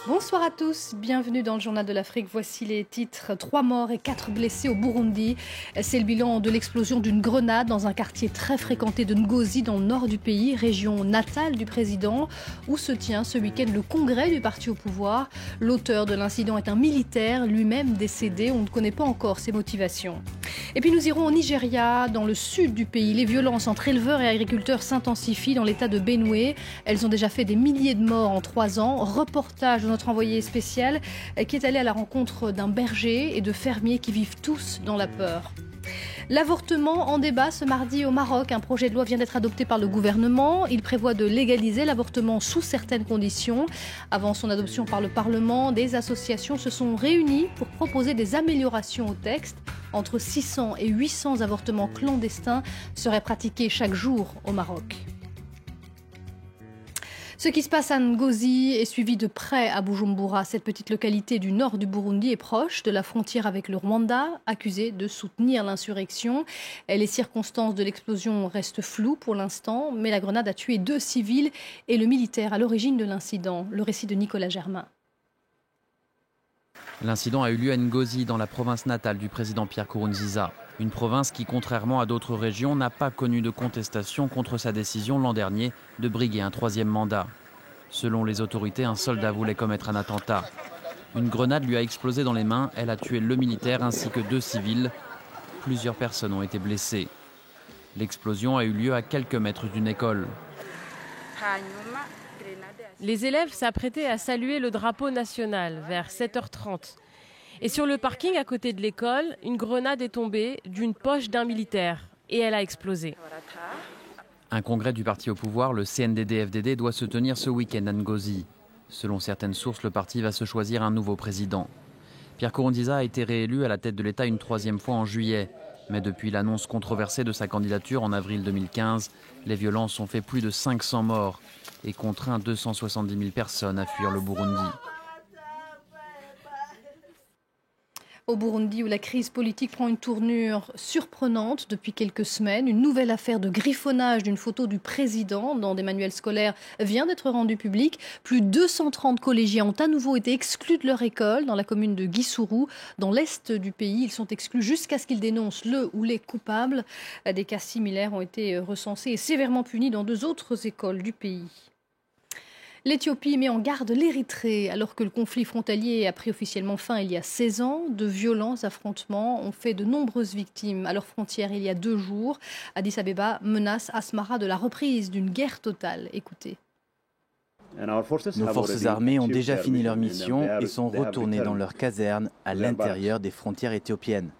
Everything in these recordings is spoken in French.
Bonsoir à tous, bienvenue dans le Journal de l'Afrique. Voici les titres. 3 morts et 4 blessés au Burundi. C'est le bilan de l'explosion d'une grenade dans un quartier très fréquenté de Ngozi dans le nord du pays, région natale du président, où se tient ce week-end le congrès du parti au pouvoir. L'auteur de l'incident est un militaire, lui-même décédé. On ne connaît pas encore ses motivations. Et puis nous irons au Nigeria, dans le sud du pays. Les violences entre éleveurs et agriculteurs s'intensifient dans l'état de Benue. Elles ont déjà fait des milliers de morts en 3 ans. Reportage de notre envoyé spécial qui est allé à la rencontre d'un berger et de fermiers qui vivent tous dans la peur. L'avortement en débat ce mardi au Maroc. Un projet de loi vient d'être adopté par le gouvernement. Il prévoit de légaliser l'avortement sous certaines conditions. Avant son adoption par le Parlement, des associations se sont réunies pour proposer des améliorations au texte. Entre 600 et 800 avortements clandestins seraient pratiqués chaque jour au Maroc. Ce qui se passe à Ngozi est suivi de près à Bujumbura. Cette petite localité du nord du Burundi est proche de la frontière avec le Rwanda, accusée de soutenir l'insurrection. Les circonstances de l'explosion restent floues pour l'instant, mais la grenade a tué 2 civils et le militaire à l'origine de l'incident. Le récit de Nicolas Germain. L'incident a eu lieu à Ngozi, dans la province natale du président Pierre Nkurunziza. Une province qui, contrairement à d'autres régions, n'a pas connu de contestation contre sa décision l'an dernier de briguer un 3e mandat. Selon les autorités, un soldat voulait commettre un attentat. Une grenade lui a explosé dans les mains, elle a tué le militaire ainsi que 2 civils. Plusieurs personnes ont été blessées. L'explosion a eu lieu à quelques mètres d'une école. Les élèves s'apprêtaient à saluer le drapeau national vers 7h30. Et sur le parking à côté de l'école, une grenade est tombée d'une poche d'un militaire et elle a explosé. Un congrès du parti au pouvoir, le CNDD-FDD, doit se tenir ce week-end à Ngozi. Selon certaines sources, le parti va se choisir un nouveau président. Pierre Nkurunziza a été réélu à la tête de l'État une 3e fois en juillet. Mais depuis l'annonce controversée de sa candidature en avril 2015, les violences ont fait plus de 500 morts et contraint 270 000 personnes à fuir le Burundi. Au Burundi, où la crise politique prend une tournure surprenante depuis quelques semaines, une nouvelle affaire de griffonnage d'une photo du président dans des manuels scolaires vient d'être rendue publique. Plus de 230 collégiens ont à nouveau été exclus de leur école dans la commune de Guissourou, dans l'est du pays. Ils sont exclus jusqu'à ce qu'ils dénoncent le ou les coupables. Des cas similaires ont été recensés et sévèrement punis dans 2 autres écoles du pays. L'Éthiopie met en garde l'Érythrée alors que le conflit frontalier a pris officiellement fin il y a 16 ans. De violents affrontements ont fait de nombreuses victimes à leur frontière il y a 2 jours. Addis Abeba menace Asmara de la reprise d'une guerre totale. Écoutez. Nos forces armées ont déjà fini leur mission et sont retournées dans leurs casernes à l'intérieur des frontières éthiopiennes.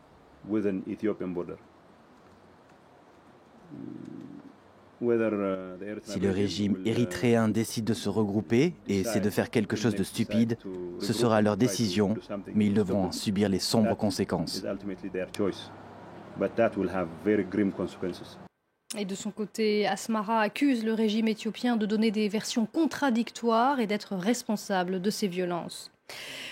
Si le régime érythréen décide de se regrouper et essaie de faire quelque chose de stupide, ce sera leur décision, mais ils devront en subir les sombres conséquences. Et de son côté, Asmara accuse le régime éthiopien de donner des versions contradictoires et d'être responsable de ces violences.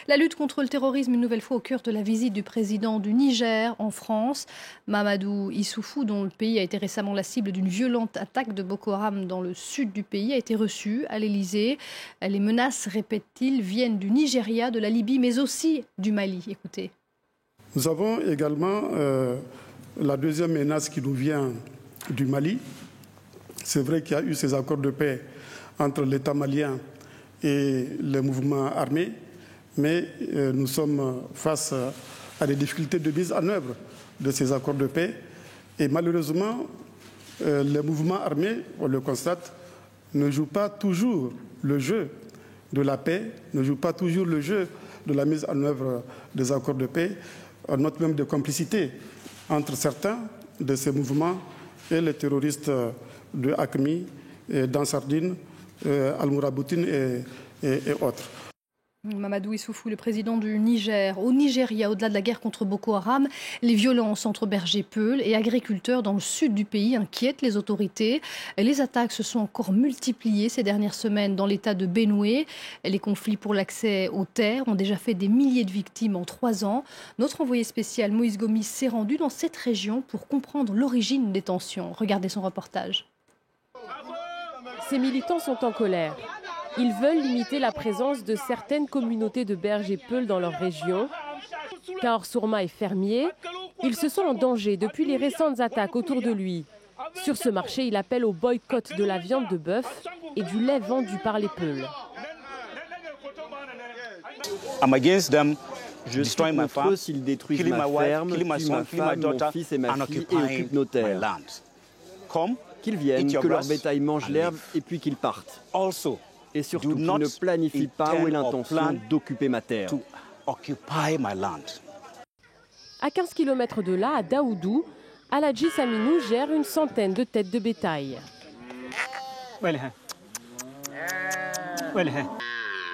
La lutte contre le terrorisme, une nouvelle fois au cœur de la visite du président du Niger en France. Mamadou Issoufou, dont le pays a été récemment la cible d'une violente attaque de Boko Haram dans le sud du pays, a été reçu à l'Elysée. Les menaces, répète-t-il, viennent du Nigeria, de la Libye, mais aussi du Mali. Écoutez. Nous avons également la deuxième menace qui nous vient du Mali. C'est vrai qu'il y a eu ces accords de paix entre l'État malien et les mouvements armés. Mais nous sommes face à des difficultés de mise en œuvre de ces accords de paix. Et malheureusement, les mouvements armés, on le constate, ne jouent pas toujours le jeu de la paix, ne jouent pas toujours le jeu de la mise en œuvre des accords de paix. On note même des complicités entre certains de ces mouvements et les terroristes de Acmi, d'Ansardine, Al-Mouraboutine et autres. Mamadou Issoufou, le président du Niger. Au Nigeria, au-delà de la guerre contre Boko Haram, les violences entre bergers-peuls et agriculteurs dans le sud du pays inquiètent les autorités. Les attaques se sont encore multipliées ces dernières semaines dans l'état de Benue. Les conflits pour l'accès aux terres ont déjà fait des milliers de victimes en 3 ans. Notre envoyé spécial Moïse Gomis s'est rendu dans cette région pour comprendre l'origine des tensions. Regardez son reportage. Ces militants sont en colère. Ils veulent limiter la présence de certaines communautés de bergers peuls dans leur région. Kaor Sourma est fermier. Il se sent en danger depuis les récentes attaques autour de lui. Sur ce marché, il appelle au boycott de la viande de bœuf et du lait vendu par les Peuls. Je suis contre eux s'ils détruisent ma ferme, tuent ma femme, mon fils et ma fille et occupent nos terres. Qu'ils viennent, que leur bétail mange l'herbe et puis qu'ils partent. Et surtout qu'ils ne planifient pas où est l'intention d'occuper ma terre. À 15 km de là, à Daoudou, Aladji Saminou gère une centaine de têtes de bétail.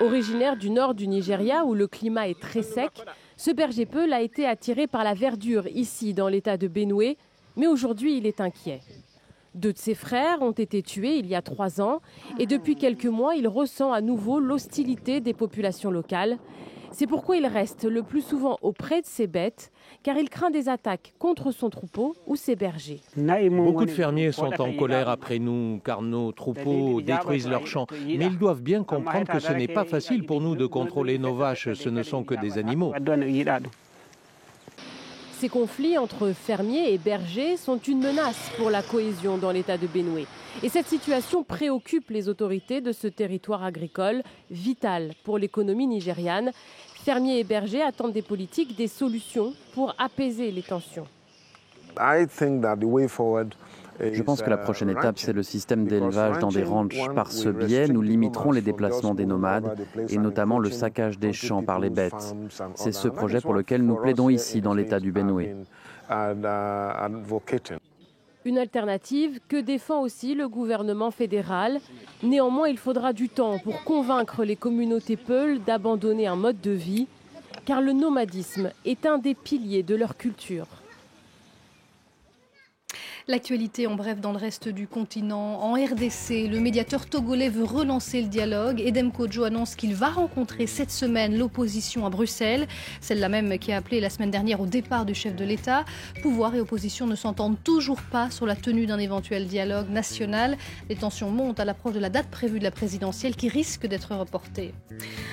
Originaire du nord du Nigeria où le climat est très sec, ce berger peul a été attiré par la verdure ici dans l'état de Benue, mais aujourd'hui il est inquiet. 2 de ses frères ont été tués il y a 3 ans et depuis quelques mois il ressent à nouveau l'hostilité des populations locales. C'est pourquoi il reste le plus souvent auprès de ses bêtes, car il craint des attaques contre son troupeau ou ses bergers. Beaucoup de fermiers sont en colère après nous, car nos troupeaux détruisent leurs champs. Mais ils doivent bien comprendre que ce n'est pas facile pour nous de contrôler nos vaches, ce ne sont que des animaux. Ces conflits entre fermiers et bergers sont une menace pour la cohésion dans l'état de Benue. Et cette situation préoccupe les autorités de ce territoire agricole, vital pour l'économie nigériane. Fermiers et bergers attendent des politiques, des solutions pour apaiser les tensions. Je pense que la prochaine étape, c'est le système d'élevage dans des ranchs. Par ce biais, nous limiterons les déplacements des nomades et notamment le saccage des champs par les bêtes. C'est ce projet pour lequel nous plaidons ici, dans l'état du Benue. Une alternative que défend aussi le gouvernement fédéral. Néanmoins, il faudra du temps pour convaincre les communautés peuls d'abandonner un mode de vie, car le nomadisme est un des piliers de leur culture. L'actualité en bref dans le reste du continent. En RDC, le médiateur togolais veut relancer le dialogue. Edem Kodjo annonce qu'il va rencontrer cette semaine l'opposition à Bruxelles, celle-là même qui a appelé la semaine dernière au départ du chef de l'État. Pouvoir et opposition ne s'entendent toujours pas sur la tenue d'un éventuel dialogue national. Les tensions montent à l'approche de la date prévue de la présidentielle qui risque d'être reportée.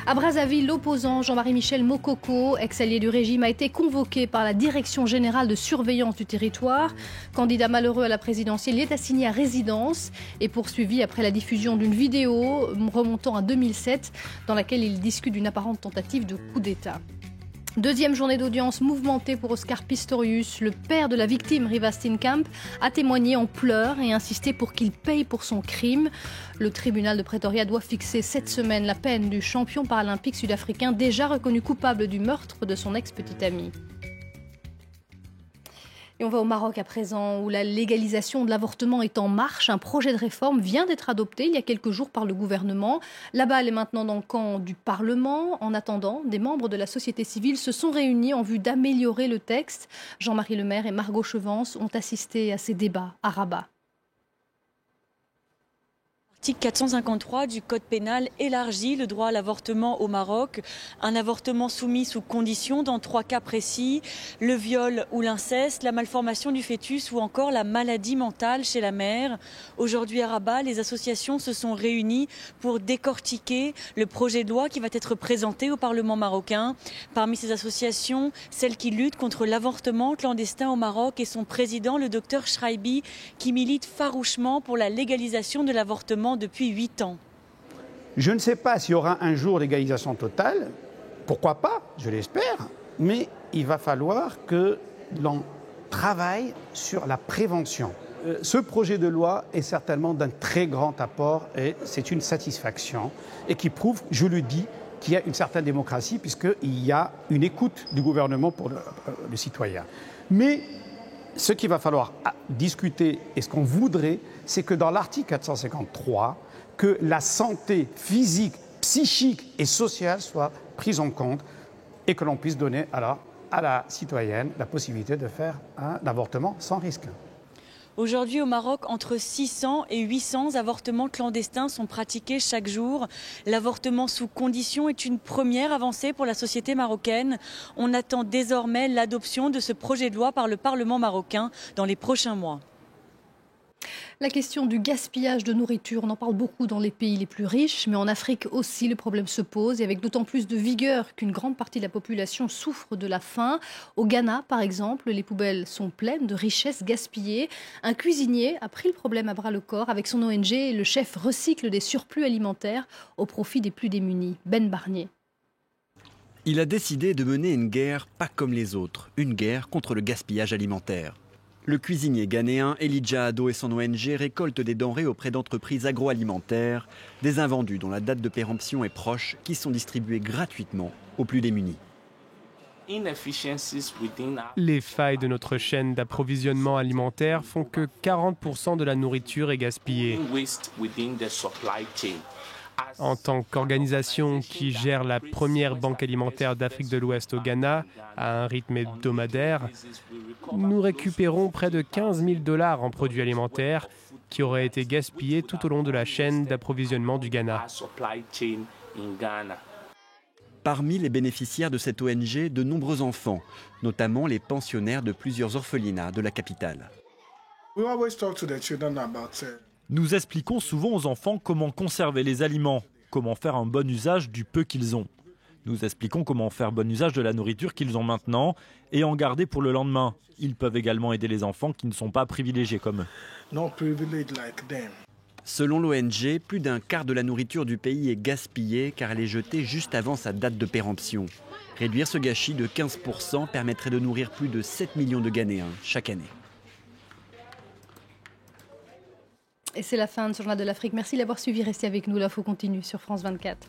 À Brazzaville, l'opposant Jean-Marie Michel Mokoko, ex-allié du régime, a été convoqué par la Direction générale de surveillance du territoire. Candidat malheureux à la présidentielle, il est assigné à résidence et poursuivi après la diffusion d'une vidéo remontant à 2007 dans laquelle il discute d'une apparente tentative de coup d'État. Deuxième journée d'audience mouvementée pour Oscar Pistorius. Le père de la victime, Riva Steenkamp, a témoigné en pleurs et insisté pour qu'il paye pour son crime. Le tribunal de Pretoria doit fixer cette semaine la peine du champion paralympique sud-africain déjà reconnu coupable du meurtre de son ex-petite amie. Et on va au Maroc à présent, où la légalisation de l'avortement est en marche. Un projet de réforme vient d'être adopté il y a quelques jours par le gouvernement. La balle est maintenant dans le camp du Parlement. En attendant, des membres de la société civile se sont réunis en vue d'améliorer le texte. Jean-Marie Lemaire et Margot Chevance ont assisté à ces débats à Rabat. L'article 453 du Code pénal élargit le droit à l'avortement au Maroc. Un avortement soumis sous condition dans 3 cas précis, le viol ou l'inceste, la malformation du fœtus ou encore la maladie mentale chez la mère. Aujourd'hui à Rabat, les associations se sont réunies pour décortiquer le projet de loi qui va être présenté au Parlement marocain. Parmi ces associations, celle qui lutte contre l'avortement clandestin au Maroc et son président, le docteur Shraibi, qui milite farouchement pour la légalisation de l'avortement depuis 8 ans. Je ne sais pas s'il y aura un jour légalisation totale, pourquoi pas, je l'espère, mais il va falloir que l'on travaille sur la prévention. Ce projet de loi est certainement d'un très grand apport et c'est une satisfaction et qui prouve, je le dis, qu'il y a une certaine démocratie puisqu'il y a une écoute du gouvernement pour le citoyen. Mais ce qu'il va falloir discuter et ce qu'on voudrait, c'est que dans l'article 453, que la santé physique, psychique et sociale soit prise en compte et que l'on puisse donner alors à la citoyenne la possibilité de faire un avortement sans risque. Aujourd'hui au Maroc, entre 600 et 800 avortements clandestins sont pratiqués chaque jour. L'avortement sous condition est une première avancée pour la société marocaine. On attend désormais l'adoption de ce projet de loi par le Parlement marocain dans les prochains mois. La question du gaspillage de nourriture, on en parle beaucoup dans les pays les plus riches, mais en Afrique aussi le problème se pose et avec d'autant plus de vigueur qu'une grande partie de la population souffre de la faim. Au Ghana, par exemple, les poubelles sont pleines de richesses gaspillées. Un cuisinier a pris le problème à bras le corps. Avec son ONG, le chef recycle des surplus alimentaires au profit des plus démunis. Ben Barnier. Il a décidé de mener une guerre pas comme les autres, une guerre contre le gaspillage alimentaire. Le cuisinier ghanéen Elijah Ado et son ONG récoltent des denrées auprès d'entreprises agroalimentaires, des invendus dont la date de péremption est proche, qui sont distribués gratuitement aux plus démunis. Les failles de notre chaîne d'approvisionnement alimentaire font que 40% de la nourriture est gaspillée. En tant qu'organisation qui gère la première banque alimentaire d'Afrique de l'Ouest au Ghana, à un rythme hebdomadaire, nous récupérons près de 15 000 $ en produits alimentaires qui auraient été gaspillés tout au long de la chaîne d'approvisionnement du Ghana. Parmi les bénéficiaires de cette ONG, de nombreux enfants, notamment les pensionnaires de plusieurs orphelinats de la capitale. Nous expliquons souvent aux enfants comment conserver les aliments, comment faire un bon usage du peu qu'ils ont. Nous expliquons comment faire bon usage de la nourriture qu'ils ont maintenant et en garder pour le lendemain. Ils peuvent également aider les enfants qui ne sont pas privilégiés comme eux. Selon l'ONG, plus d'un quart de la nourriture du pays est gaspillée car elle est jetée juste avant sa date de péremption. Réduire ce gâchis de 15% permettrait de nourrir plus de 7 millions de Ghanéens chaque année. Et c'est la fin de ce journal de l'Afrique. Merci d'avoir suivi. Restez avec nous. L'info continue sur France 24.